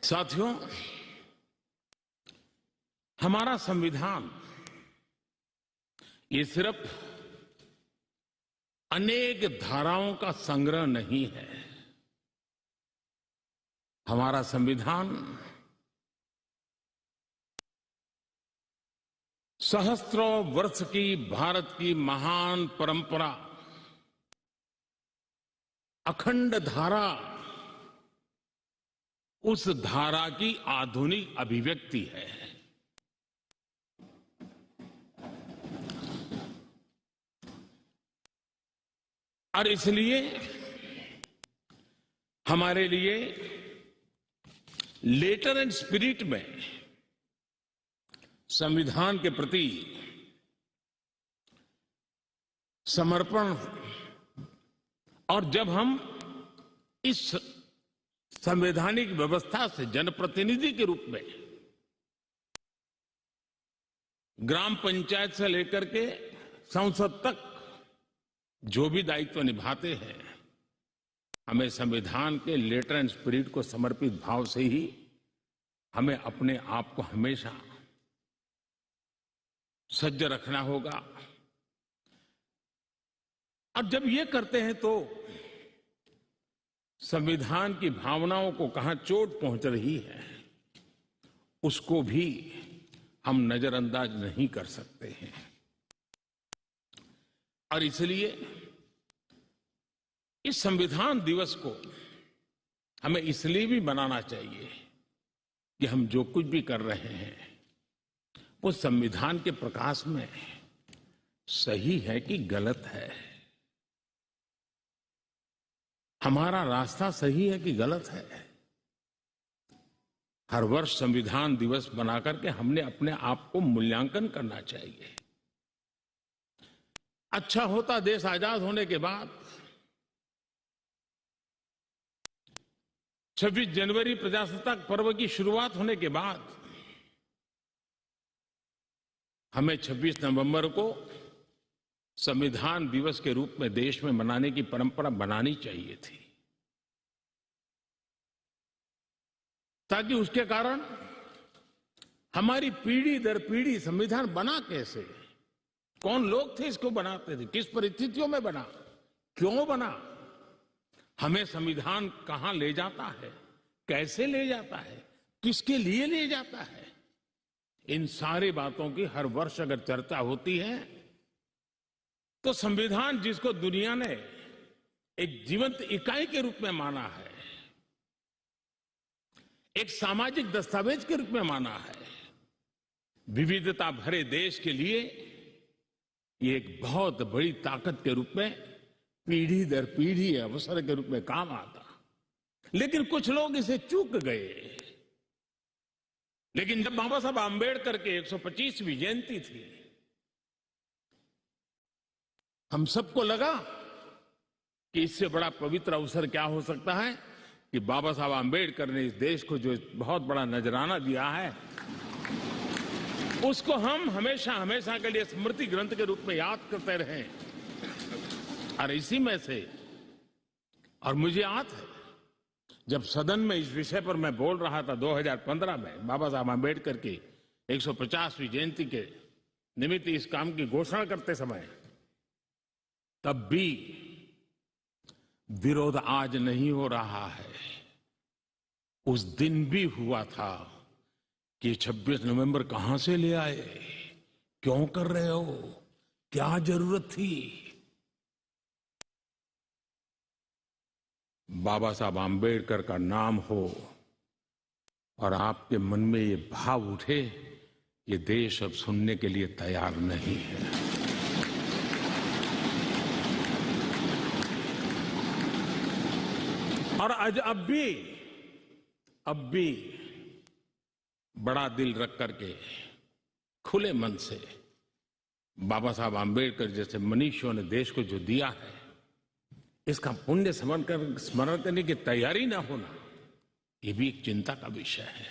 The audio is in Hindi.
साथियों, हमारा संविधान ये सिर्फ अनेक धाराओं का संग्रह नहीं है। हमारा संविधान सहस्त्रों वर्ष की भारत की महान परंपरा, अखंड धारा, उस धारा की आधुनिक अभिव्यक्ति है। और इसलिए हमारे लिए लेटर एंड स्पिरिट में संविधान के प्रति समर्पण, और जब हम इस संवैधानिक व्यवस्था से जनप्रतिनिधि के रूप में ग्राम पंचायत से लेकर के संसद तक जो भी दायित्व निभाते हैं, हमें संविधान के लेटर एंड स्पिरिट को समर्पित भाव से ही हमें अपने आप को हमेशा सज्ज रखना होगा। और जब ये करते हैं तो संविधान की भावनाओं को कहां चोट पहुंच रही है, उसको भी हम नजरअंदाज नहीं कर सकते हैं। और इसलिए इस संविधान दिवस को हमें इसलिए भी मनाना चाहिए कि हम जो कुछ भी कर रहे हैं वो संविधान के प्रकाश में सही है कि गलत है, हमारा रास्ता सही है कि गलत है। हर वर्ष संविधान दिवस बनाकर के हमने अपने आप को मूल्यांकन करना चाहिए। अच्छा होता देश आजाद होने के बाद 26 जनवरी प्रजासत्ताक पर्व की शुरुआत होने के बाद हमें 26 नवंबर को संविधान दिवस के रूप में देश में मनाने की परंपरा बनानी चाहिए थी, ताकि उसके कारण हमारी पीढ़ी दर पीढ़ी संविधान बना कैसे, कौन लोग थे इसको बनाते थे, किस परिस्थितियों में बना, क्यों बना, हमें संविधान कहां ले जाता है, कैसे ले जाता है, किसके लिए ले जाता है, इन सारी बातों की हर वर्ष अगर चर्चा होती है तो संविधान जिसको दुनिया ने एक जीवंत इकाई के रूप में माना है, एक सामाजिक दस्तावेज के रूप में माना है, विविधता भरे देश के लिए ये एक बहुत बड़ी ताकत के रूप में पीढ़ी दर पीढ़ी अवसर के रूप में काम आता। लेकिन कुछ लोग इसे चूक गए। लेकिन जब बाबा साहब आंबेडकर के 125वीं जयंती थी, हम सबको लगा कि इससे बड़ा पवित्र अवसर क्या हो सकता है कि बाबा साहब आंबेडकर ने इस देश को जो बहुत बड़ा नजराना दिया है, उसको हम हमेशा हमेशा के लिए स्मृति ग्रंथ के रूप में याद करते रहें। और इसी में से, और मुझे याद है जब सदन में इस विषय पर मैं बोल रहा था 2015 में, बाबा साहब आंबेडकर की 150वीं जयंती के निमित्त इस काम की घोषणा करते समय, तब भी विरोध आज नहीं हो रहा है, उस दिन भी हुआ था कि 26 नवंबर कहां से ले आए, क्यों कर रहे हो, क्या जरूरत थी। बाबा साहब आंबेडकर का नाम हो और आपके मन में ये भाव उठे, ये देश अब सुनने के लिए तैयार नहीं है। और आज अब भी बड़ा दिल रख करके खुले मन से बाबा साहब आंबेडकर जैसे मनीषियों ने देश को जो दिया है, इसका पुण्य स्मरण करने की तैयारी न होना, ये भी एक चिंता का विषय है।